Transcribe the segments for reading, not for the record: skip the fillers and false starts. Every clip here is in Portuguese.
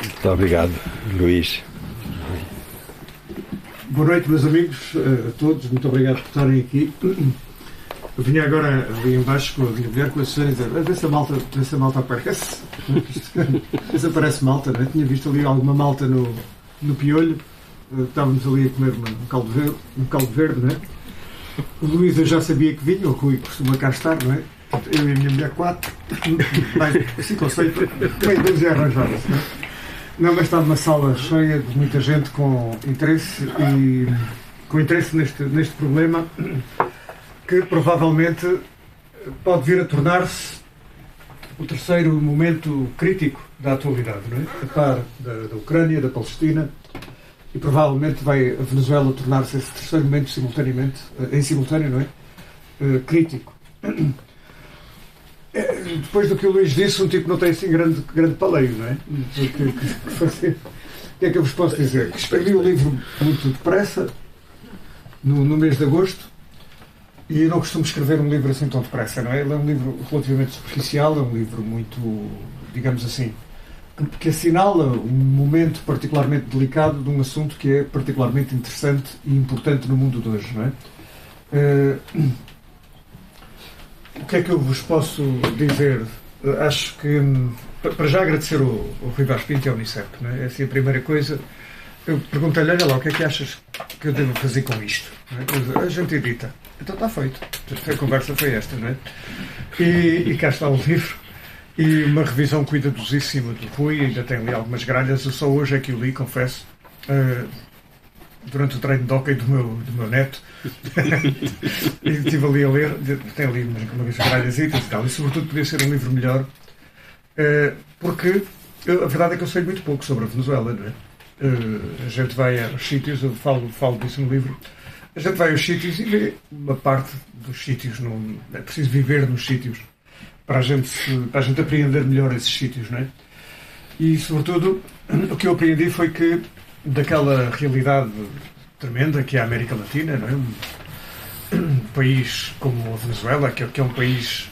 Muito obrigado, Luís. Boa noite, meus amigos, a todos. Muito obrigado por estarem aqui. Eu vinha agora ali embaixo com a minha mulher, com a Susana, e dizer: vê se a malta aparece. Vê se aparece malta, não é? Tinha visto ali alguma malta no piolho. Estávamos ali a comer um caldo verde, não é? O Luís eu já sabia que vinha, o Rui costuma cá estar, não é? Eu e a minha mulher 4, mais 5 ou 6, meio 12 já arranjadas, não é? Não, mas está numa sala cheia de muita gente com interesse neste problema, que provavelmente pode vir a tornar-se o terceiro momento crítico da atualidade, não é? A par da Ucrânia, da Palestina, e provavelmente vai a Venezuela tornar-se esse terceiro momento em simultâneo, não é? Crítico. Depois do que o Luís disse, um tipo não tem assim grande paleio, não é? O que é que eu vos posso dizer? Escrevi o livro muito depressa, no mês de agosto, e eu não costumo escrever um livro assim tão depressa, não é? Ele é um livro relativamente superficial, é um livro muito, digamos assim, que assinala um momento particularmente delicado de um assunto que é particularmente interessante e importante no mundo de hoje, não é? O que é que eu vos posso dizer? Acho que, para já agradecer o Rui Vaz Pinto e ao Unicef, não é? Essa é a primeira coisa. Eu perguntei-lhe: olha lá, o que é que achas que eu devo fazer com isto? Não é? A gente edita. Então está feito. A conversa foi esta, não é? E cá está o livro. E uma revisão cuidadosíssima do Rui. Ainda tem ali algumas gralhas. Eu só hoje é que o li, confesso. Durante o treino de hóquei do meu neto. E estive ali a ler. Tem ali umas gralhas e tal. E sobretudo podia ser um livro melhor. Porque a verdade é que eu sei muito pouco sobre a Venezuela, não é? A gente vai aos sítios, eu falo disso no livro. A gente vai aos sítios e vê uma parte dos sítios. É preciso viver nos sítios para a gente apreender melhor esses sítios, não é? E, sobretudo, o que eu aprendi foi que daquela realidade tremenda que é a América Latina, não é? Um país como a Venezuela, que é um país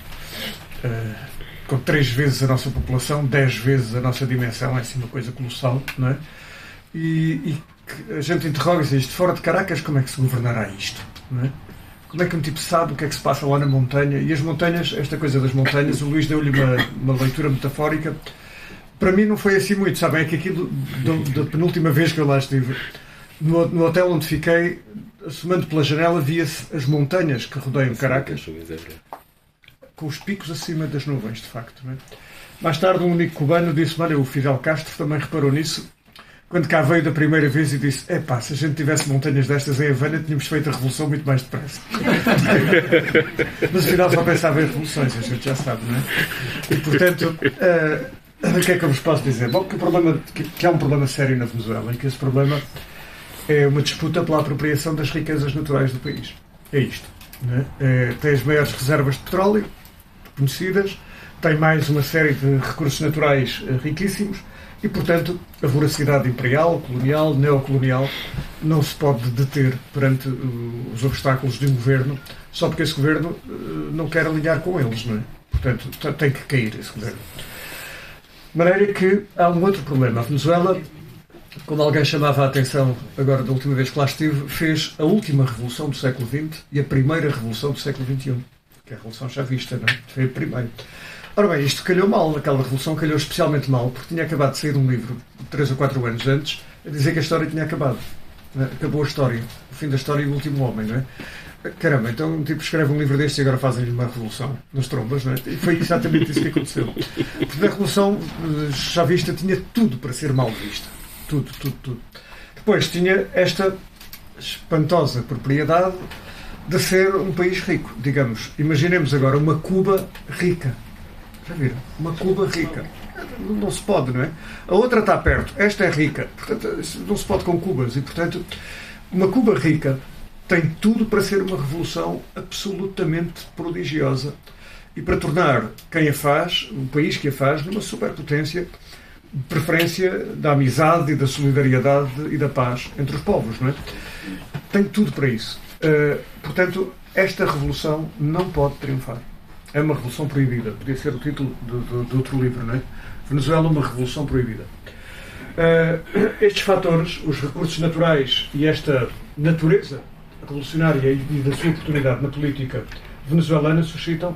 com 3 vezes a nossa população, 10 vezes a nossa dimensão, é assim uma coisa colossal, não é? E que a gente interroga-se: isto fora de Caracas, como é que se governará isto, não é? Como é que um tipo sabe o que é que se passa lá na montanha? E as montanhas, esta coisa das montanhas, o Luís deu-lhe uma leitura metafórica. Para mim não foi assim muito, sabem? É que aquilo, da penúltima vez que eu lá estive, no hotel onde fiquei, assomando pela janela, via-se as montanhas que rodeiam Caracas, com os picos acima das nuvens, de facto, não é? Mais tarde, um único cubano disse: olha, o Fidel Castro também reparou nisso, quando cá veio da primeira vez, e disse: epá, se a gente tivesse montanhas destas em Havana, tínhamos feito a revolução muito mais depressa. Mas afinal só pensava em revoluções, a gente já sabe, não é? E portanto, o que é que eu vos posso dizer? Bom, que há um problema sério na Venezuela, e que esse problema é uma disputa pela apropriação das riquezas naturais do país. É isto, não é? Tem as maiores reservas de petróleo conhecidas, tem mais uma série de recursos naturais riquíssimos, e, portanto, a voracidade imperial, colonial, neocolonial não se pode deter perante os obstáculos de um governo, só porque esse governo não quer alinhar com eles, não é? Portanto, tem que cair esse governo. De maneira que há um outro problema. A Venezuela, como alguém chamava a atenção agora da última vez que lá estive, fez a última revolução do século XX e a primeira revolução do século XXI, que é a Revolução Chavista, não é? Foi a primeira. Ora bem, isto calhou mal, aquela revolução calhou especialmente mal, porque tinha acabado de sair um livro, 3 ou 4 anos antes, a dizer que a história tinha acabado. Não é? Acabou a história. O fim da história e o último homem, não é? Caramba, então um tipo escreve um livro deste e agora fazem-lhe uma revolução nas trombas, não é? E foi exatamente isso que aconteceu. Porque a revolução chavista tinha tudo para ser mal vista. Tudo. Depois tinha esta espantosa propriedade de ser um país rico, digamos. Imaginemos agora uma Cuba rica. Já viram? Uma Cuba rica. Não se pode, não é? A outra está perto. Esta é rica. Portanto, não se pode com Cubas. E, portanto, uma Cuba rica tem tudo para ser uma revolução absolutamente prodigiosa e para tornar quem a faz, o país que a faz, numa superpotência, de preferência da amizade e da solidariedade e da paz entre os povos, não é? Tem tudo para isso. Portanto, esta revolução não pode triunfar. é uma revolução proibida. Podia ser o título de outro livro, não é? Venezuela, uma revolução proibida. Estes fatores, os recursos naturais e esta natureza revolucionária e da sua oportunidade na política venezuelana suscitam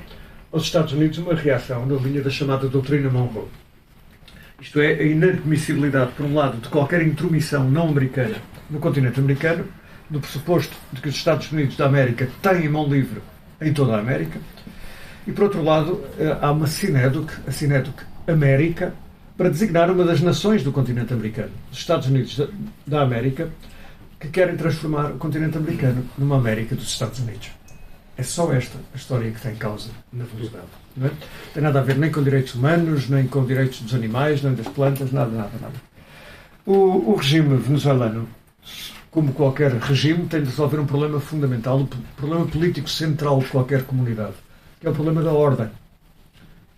aos Estados Unidos uma reação na linha da chamada doutrina Monroe. Isto é, a inadmissibilidade, por um lado, de qualquer intromissão não americana no continente americano, do pressuposto de que os Estados Unidos da América têm mão livre em toda a América, e, por outro lado, há uma sinédoque, a sinédoque América, para designar uma das nações do continente americano, os Estados Unidos da América, que querem transformar o continente americano numa América dos Estados Unidos. É só esta a história que tem causa na Venezuela. Não é? Não tem nada a ver nem com direitos humanos, nem com direitos dos animais, nem das plantas, nada. O regime venezuelano, como qualquer regime, tem de resolver um problema fundamental, um problema político central de qualquer comunidade, que é o problema da ordem.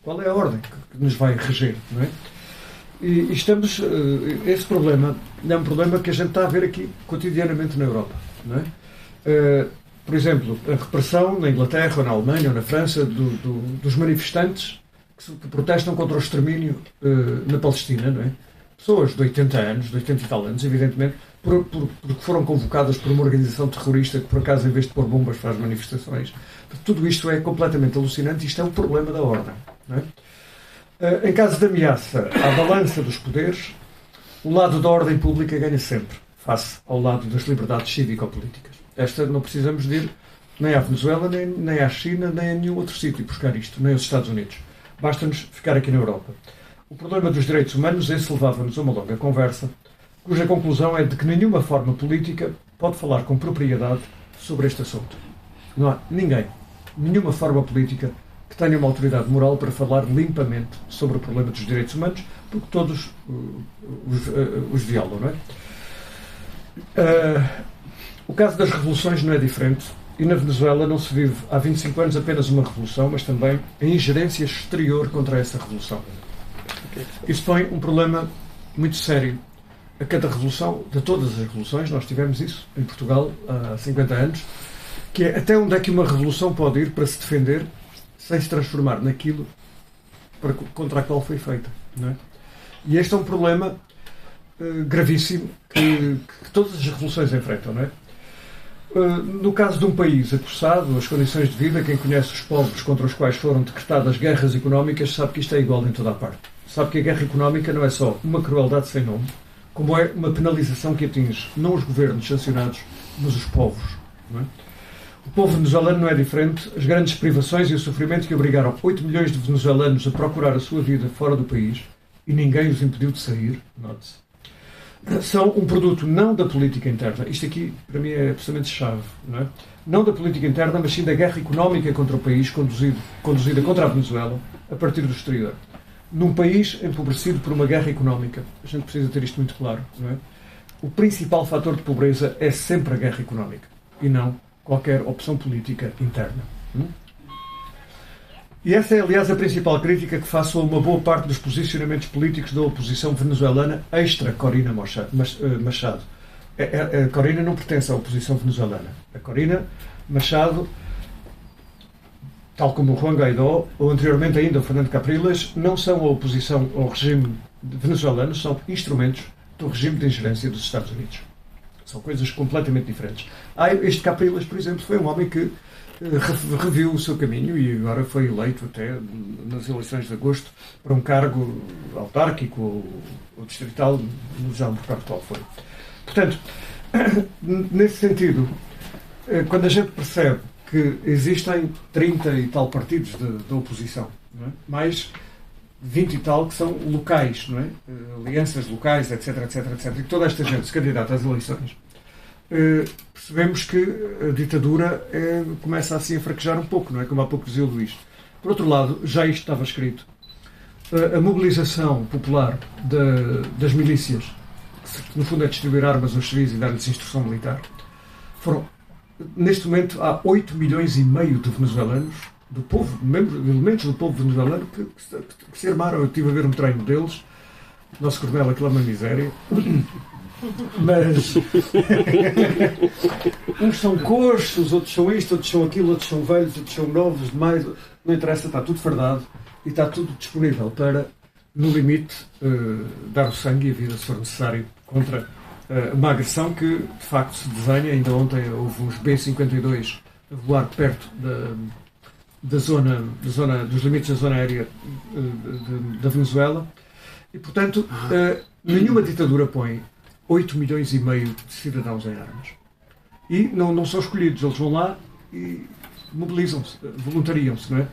Qual é a ordem que nos vai reger? Não é? E estamos... Esse problema é um problema que a gente está a ver aqui cotidianamente na Europa. Não é? Por exemplo, a repressão na Inglaterra, ou na Alemanha, ou na França, dos manifestantes que protestam contra o extermínio na Palestina, não é? Pessoas de 80 anos, de 80 e tal anos, evidentemente, porque foram convocadas por uma organização terrorista que, por acaso, em vez de pôr bombas, faz manifestações. Tudo isto é completamente alucinante. Isto é um problema da ordem. Não é? Em caso de ameaça à balança dos poderes, o lado da ordem pública ganha sempre, face ao lado das liberdades cívico-políticas. Esta não precisamos de ir nem à Venezuela, nem à China, nem a nenhum outro sítio buscar isto, nem aos Estados Unidos. Basta-nos ficar aqui na Europa. O problema dos direitos humanos, esse levava-nos a uma longa conversa, cuja conclusão é de que nenhuma forma política pode falar com propriedade sobre este assunto. Não há ninguém, nenhuma forma política que tenha uma autoridade moral para falar limpamente sobre o problema dos direitos humanos, porque todos os violam, não é? O caso das revoluções não é diferente, e na Venezuela não se vive há 25 anos apenas uma revolução, mas também a ingerência exterior contra essa revolução. Isso põe um problema muito sério a cada revolução, de todas as revoluções. Nós tivemos isso em Portugal há 50 anos, que é até onde é que uma revolução pode ir para se defender sem se transformar naquilo contra a qual foi feita. Não é? E este é um problema gravíssimo que todas as revoluções enfrentam, não é? No caso de um país acossado, as condições de vida, quem conhece os povos contra os quais foram decretadas guerras económicas sabe que isto é igual em toda a parte. Sabe que a guerra económica não é só uma crueldade sem nome, como é uma penalização que atinge não os governos sancionados, mas os povos. Não é? O povo venezuelano não é diferente. As grandes privações e o sofrimento que obrigaram 8 milhões de venezuelanos a procurar a sua vida fora do país, e ninguém os impediu de sair, note-se, são um produto não da política interna. Isto aqui, para mim, é absolutamente chave. Não é? Não da política interna, mas sim da guerra económica contra o país, conduzida contra a Venezuela, a partir do exterior. Num país empobrecido por uma guerra económica, a gente precisa ter isto muito claro. Não é? O principal fator de pobreza é sempre a guerra económica, e não qualquer opção política interna. E essa é, aliás, a principal crítica que faço a uma boa parte dos posicionamentos políticos da oposição venezuelana extra Corina Machado. A Corina não pertence à oposição venezuelana. A Corina Machado, tal como o Juan Guaidó, ou anteriormente ainda o Fernando Capriles, não são a oposição ao regime venezuelano, são instrumentos do regime de ingerência dos Estados Unidos. São coisas completamente diferentes. Este Capriles, por exemplo, foi um homem que reviu o seu caminho e agora foi eleito até nas eleições de agosto para um cargo autárquico ou distrital, já não me recordo qual foi. Portanto, nesse sentido, quando a gente percebe que existem 30 e tal partidos da oposição, não é? Mais 20 e tal que são locais, não é? Alianças locais, etc, e que toda esta gente se candidata às eleições, percebemos que a ditadura começa assim a fraquejar um pouco, não é? Como há pouco dizia o Luís. Por outro lado, já isto estava escrito. A mobilização popular das milícias, que no fundo é distribuir armas aos civis e dar-lhes instrução militar, neste momento há 8 milhões e meio de venezuelanos, do povo, elementos do povo venezuelano que se armaram. Eu estive a ver um treino deles. O nosso coronel, aquilo é uma miséria. Mas uns são coxos, outros são isto, outros são aquilo, outros são velhos, outros são novos, demais. Não interessa, está tudo fardado e está tudo disponível para, no limite, dar o sangue e a vida, se for necessário, contra uma agressão que, de facto, se desenha. Ainda ontem houve uns B-52 a voar perto dos limites da zona aérea da Venezuela. E, portanto, nenhuma ditadura põe 8 milhões e meio de cidadãos em armas. E não são escolhidos, eles vão lá e mobilizam-se, voluntariam-se, não é?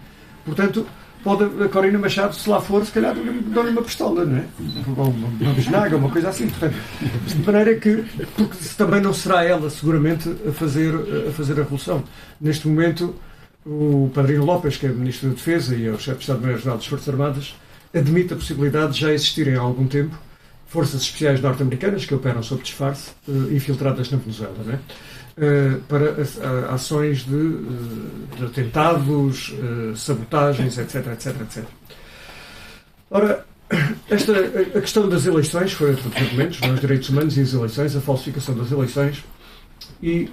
Portanto, pode a Corina Machado, se lá for, se calhar dão-lhe uma pistola, não é? Uma bisnaga, uma coisa assim. Portanto, de maneira que, porque também não será ela, seguramente, a fazer a revolução. Neste momento, o Padrinho López, que é Ministro da Defesa e é o Chefe de Estado-Maior-Geral das Forças Armadas, admite a possibilidade de já existirem há algum tempo forças especiais norte-americanas que operam sob disfarce, infiltradas na Venezuela, não é? Para ações de atentados, sabotagens, etc, etc, etc. Ora, a questão das eleições foi outro dos argumentos, os direitos humanos e as eleições, a falsificação das eleições, e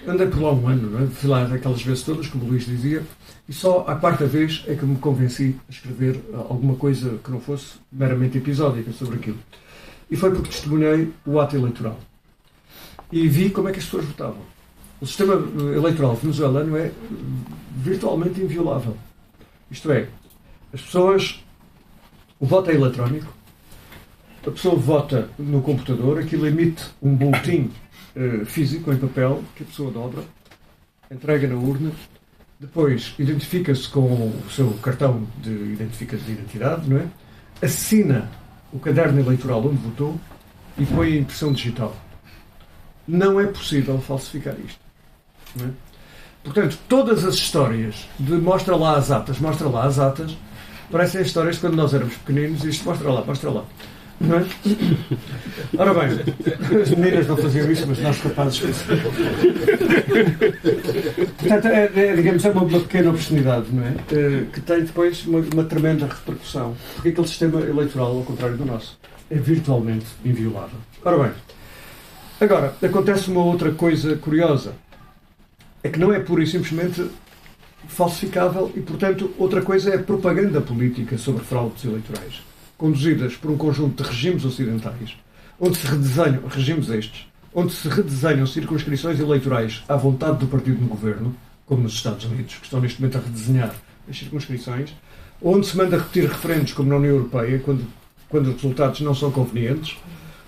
andei por lá um ano, não é? Fui lá aquelas vezes todas, como o Luís dizia, e só à quarta vez é que me convenci a escrever alguma coisa que não fosse meramente episódica sobre aquilo. E foi porque testemunhei o ato eleitoral. E vi como é que as pessoas votavam. O sistema eleitoral venezuelano é virtualmente inviolável. Isto é, as pessoas... O voto é eletrónico, a pessoa vota no computador, aquilo emite um boletim físico, em papel, que a pessoa dobra, entrega na urna, depois identifica-se com o seu cartão de identidade, não é? Assina o caderno eleitoral onde votou e põe a impressão digital. Não é possível falsificar isto. Não é? Portanto, todas as histórias de mostra lá as atas, parecem as histórias de quando nós éramos pequeninos e isto mostra lá. Não é? Ora bem, as meninas não faziam isso, mas nós capazes. Portanto, digamos, é uma pequena obscenidade, não é? Que tem depois uma tremenda repercussão. Porque aquele sistema eleitoral, ao contrário do nosso, é virtualmente inviolável. Ora bem, agora, acontece uma outra coisa curiosa. É que não é pura e simplesmente falsificável e, portanto, outra coisa é propaganda política sobre fraudes eleitorais, conduzidas por um conjunto de regimes ocidentais, onde se redesenham, regimes estes, onde se redesenham circunscrições eleitorais à vontade do partido no governo, como nos Estados Unidos, que estão neste momento a redesenhar as circunscrições, onde se manda repetir referendos, como na União Europeia, quando os resultados não são convenientes,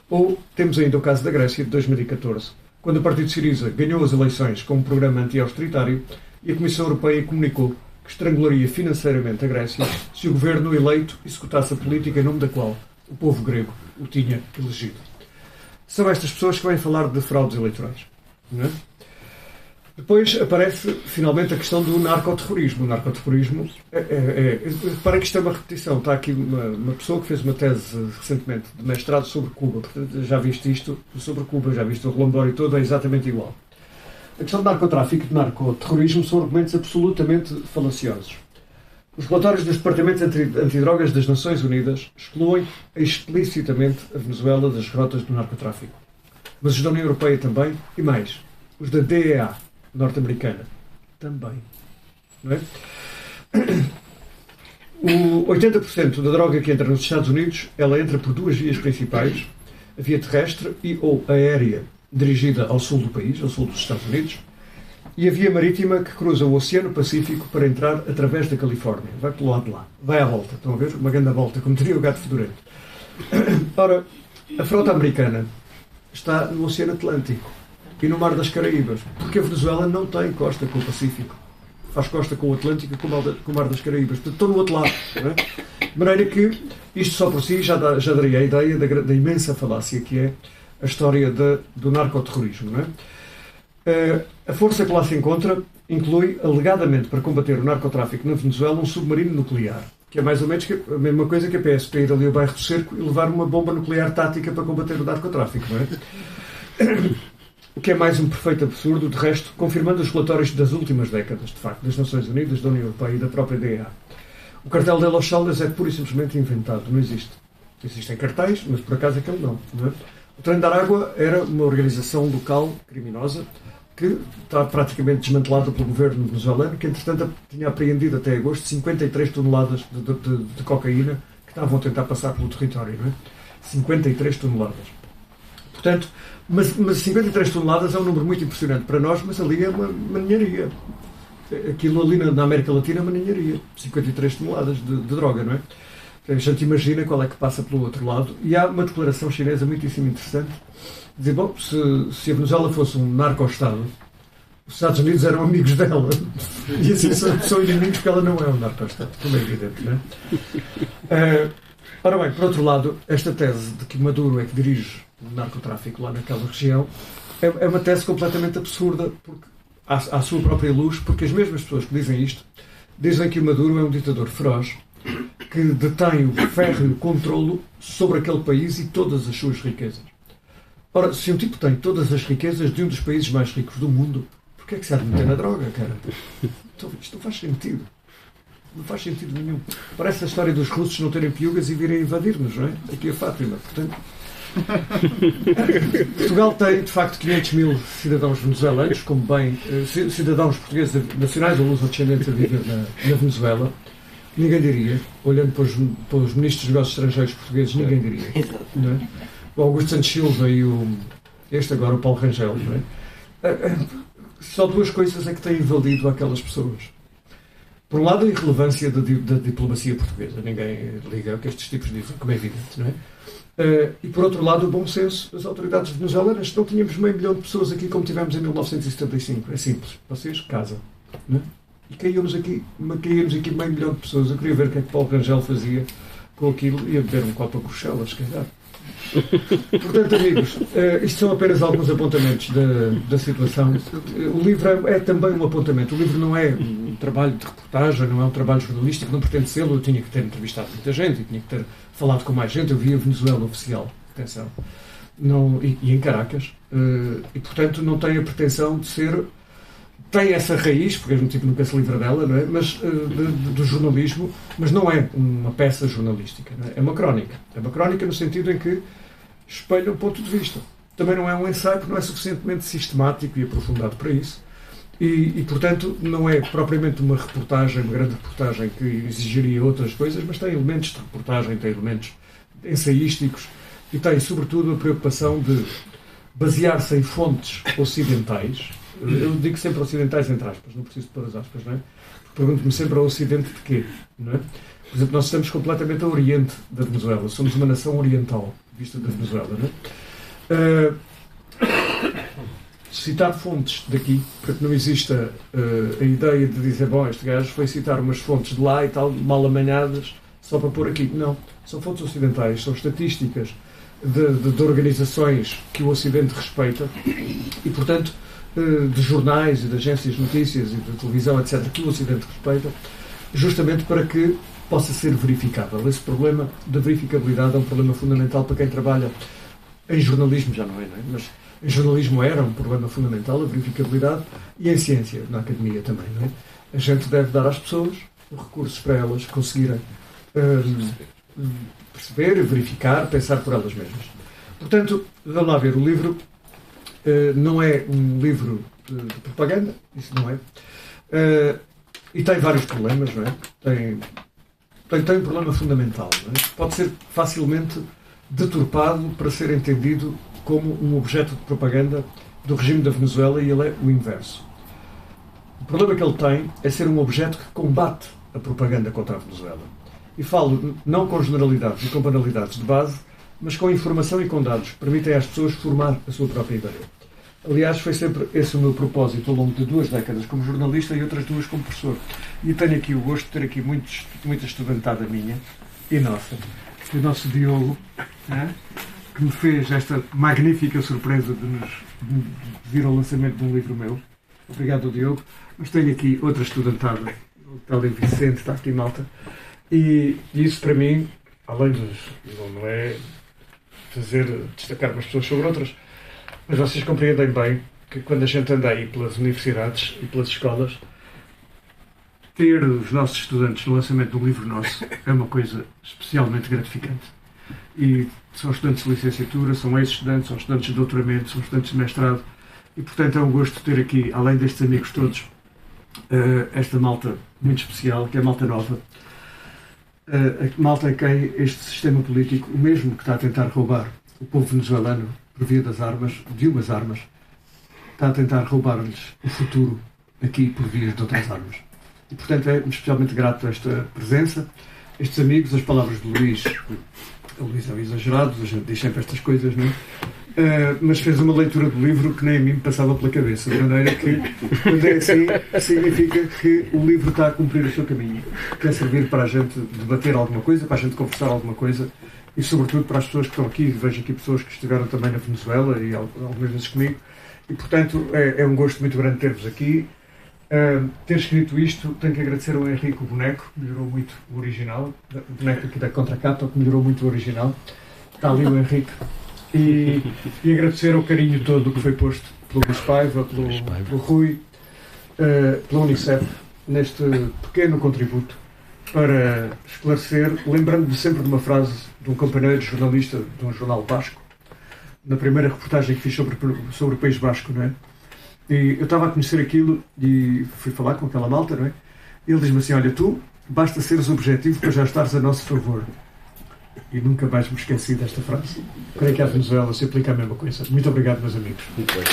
ou temos ainda o caso da Grécia, de 2014, quando o partido Syriza ganhou as eleições com um programa anti-austeritário e a Comissão Europeia comunicou que estrangularia financeiramente a Grécia se o governo eleito executasse a política em nome da qual o povo grego o tinha elegido. São estas pessoas que vêm falar de fraudes eleitorais. Não é? Depois aparece, finalmente, a questão do narcoterrorismo. O narcoterrorismo para que isto é uma repetição. Está aqui uma pessoa que fez uma tese recentemente de mestrado sobre Cuba. Portanto, já viste isto sobre Cuba, já viste o relambório todo, é exatamente igual. A questão do narcotráfico e do narcoterrorismo são argumentos absolutamente falaciosos. Os relatórios dos Departamentos Antidrogas das Nações Unidas excluem explicitamente a Venezuela das rotas do narcotráfico. Mas os da União Europeia também, e mais, os da DEA norte-americana também. Não é? O 80% da droga que entra nos Estados Unidos, ela entra por duas vias principais, a via terrestre e ou aérea, dirigida ao sul do país, ao sul dos Estados Unidos, e a via marítima que cruza o Oceano Pacífico para entrar através da Califórnia. Vai pelo lado de lá. Vai à volta. Estão a ver? Uma grande volta, como diria o gato fedorento. Ora, a frota americana está no Oceano Atlântico e no Mar das Caraíbas, porque a Venezuela não tem costa com o Pacífico. Faz costa com o Atlântico e com o Mar das Caraíbas. Portanto, estão no outro lado. Não é? De maneira que isto só por si já daria a ideia da imensa falácia que é a história do narcoterrorismo. Não é? A força que lá se encontra inclui, alegadamente, para combater o narcotráfico na Venezuela, um submarino nuclear, que é mais ou menos a mesma coisa que a PSP ir ali ao bairro do Cerco e levar uma bomba nuclear tática para combater o narcotráfico. Não é? O que é mais um perfeito absurdo, de resto, confirmando os relatórios das últimas décadas, de facto, das Nações Unidas, da União Europeia e da própria DEA. O cartel de Los Saldas é pura e simplesmente inventado, não existe. Existem cartéis, mas por acaso aquele não é? O Trem de Aragua era uma organização local criminosa que está praticamente desmantelada pelo governo venezuelano, que entretanto tinha apreendido até agosto 53 toneladas de cocaína que estavam a tentar passar pelo território, não é? 53 toneladas. Portanto, mas 53 toneladas é um número muito impressionante para nós, mas ali é uma ninharia. Aquilo ali na América Latina é uma ninharia. 53 toneladas de droga, não é? A gente imagina qual é que passa pelo outro lado. E há uma declaração chinesa muitíssimo interessante. Dizer, bom, se a Venezuela fosse um narco-estado, os Estados Unidos eram amigos dela. E assim são inimigos porque ela não é um narco-estado, como é evidente, não é? Ora bem, por outro lado, esta tese de que Maduro é que dirige o narcotráfico lá naquela região é uma tese completamente absurda, porque, à sua própria luz, porque as mesmas pessoas que dizem isto dizem que o Maduro é um ditador feroz que detém o férreo controlo sobre aquele país e todas as suas riquezas. Ora, se um tipo tem todas as riquezas de um dos países mais ricos do mundo, porquê é que se há de meter na droga, cara? Então, isto não faz sentido. Não faz sentido nenhum. Parece a história dos russos não terem piugas e virem invadir-nos, não é? Aqui a Fátima. Portanto, Portugal tem, de facto, 500 mil cidadãos venezuelanos, como bem, cidadãos portugueses nacionais ou luso-descendentes a viver na Venezuela. Ninguém diria, olhando para os ministros dos negócios estrangeiros portugueses, ninguém diria. Não é? O Augusto Santos Silva e agora o Paulo Rangel, não é? Só duas coisas é que têm valido aquelas pessoas. Por um lado, a irrelevância da diplomacia portuguesa. Ninguém liga ao que estes tipos dizem, como é evidente, não é? E por outro lado, o bom senso das autoridades venezuelanas. Não tínhamos meio milhão de pessoas aqui como tivemos em 1975. É simples. Vocês, casa. Não é? E caímos aqui meio milhão de pessoas. Eu queria ver o que é que Paulo Rangel fazia com aquilo. Ia beber um copo a Bruxelas, se calhar. Portanto, amigos, isto são apenas alguns apontamentos da situação. O livro é também um apontamento. O livro não é um trabalho de reportagem, não é um trabalho jornalístico, não pretende ser. Eu tinha que ter entrevistado muita gente, tinha que ter falado com mais gente. Eu vi a Venezuela oficial, atenção, e em Caracas, e portanto não tem a pretensão de ser. Tem essa raiz, porque um tipo nunca se livra dela, não é? Mas, do jornalismo, mas não é uma peça jornalística, não é? É uma crónica. É uma crónica no sentido em que espelha um ponto de vista. Também não é um ensaio, porque não é suficientemente sistemático e aprofundado para isso. E, portanto, não é propriamente uma reportagem, uma grande reportagem que exigiria outras coisas, mas tem elementos de reportagem, tem elementos ensaísticos e tem, sobretudo, a preocupação de basear-se em fontes ocidentais. Eu digo sempre ocidentais entre aspas, não preciso de pôr as aspas, não é? Pergunto-me sempre ao Ocidente de quê, não é? Por exemplo, nós estamos completamente a oriente da Venezuela, somos uma nação oriental, vista da Venezuela, não é? Citar fontes daqui, para que não exista a ideia de dizer, bom, este gajo foi citar umas fontes de lá e tal, mal amanhadas, só para pôr aqui. Não, são fontes ocidentais, são estatísticas de organizações que o Ocidente respeita e, portanto, de jornais e de agências de notícias e de televisão, etc., que o Ocidente respeita, justamente para que possa ser verificável. Esse problema da verificabilidade é um problema fundamental para quem trabalha em jornalismo, já não é? Mas em jornalismo era um problema fundamental, a verificabilidade, e em ciência, na academia também, não é? A gente deve dar às pessoas recursos para elas conseguirem perceber, verificar, pensar por elas mesmas. Portanto, vamos lá ver, o livro não é um livro de propaganda, isso não é. E tem vários problemas, não é? Tem um problema fundamental, não é? Pode ser facilmente deturpado para ser entendido como um objeto de propaganda do regime da Venezuela e ele é o inverso. O problema que ele tem é ser um objeto que combate a propaganda contra a Venezuela. E falo não com generalidades e com banalidades de base, mas com informação e com dados que permitem às pessoas formar a sua própria ideia. Aliás, foi sempre esse o meu propósito ao longo de 2 décadas como jornalista e outras 2 como professor. E tenho aqui o gosto de ter aqui muita estudantada minha e nossa. O nosso Diogo, que me fez esta magnífica surpresa de vir ao lançamento de um livro meu. Obrigado, Diogo. Mas tenho aqui outra estudantada, o tal Vicente, está aqui malta. E isso para mim, além de não é destacar umas pessoas sobre outras, mas vocês compreendem bem que quando a gente anda aí pelas universidades e pelas escolas, ter os nossos estudantes no lançamento de um livro nosso é uma coisa especialmente gratificante. e são estudantes de licenciatura, são ex-estudantes, são estudantes de doutoramento, são estudantes de mestrado, e portanto é um gosto ter aqui, além destes amigos todos, esta malta muito especial, que é a malta nova, a malta a quem este sistema político, o mesmo que está a tentar roubar o povo venezuelano por via das armas, de umas armas, está a tentar roubar-lhes o futuro aqui por via de outras armas. E portanto é especialmente grato a esta presença, estes amigos, as palavras de Luís. O Luís é um exagerado, a gente diz sempre estas coisas, não é? Mas fez uma leitura do livro que nem a mim me passava pela cabeça, de maneira que, quando é assim, significa que o livro está a cumprir o seu caminho, que é servir para a gente debater alguma coisa, para a gente conversar alguma coisa, e sobretudo para as pessoas que estão aqui. Vejo aqui pessoas que estiveram também na Venezuela e algumas vezes comigo, e portanto é um gosto muito grande ter-vos aqui. Ter escrito isto, tenho que agradecer ao Henrique, o boneco, que melhorou muito o original, o boneco aqui da Contracapa, que melhorou muito o original. Está ali o Henrique. E agradecer ao carinho todo que foi posto pelo Luís Paiva, pelo Rui, pela Unicef, neste pequeno contributo para esclarecer, lembrando-me sempre de uma frase de um companheiro jornalista de um jornal basco, na primeira reportagem que fiz sobre o País Basco, não é? E eu estava a conhecer aquilo e fui falar com aquela malta, não é? E ele diz-me assim: olha, tu basta seres objetivo para já estares a nosso favor. E nunca mais me esqueci desta frase. Creio que a Venezuela se aplica a mesma coisa. Muito obrigado, meus amigos. Muito bem.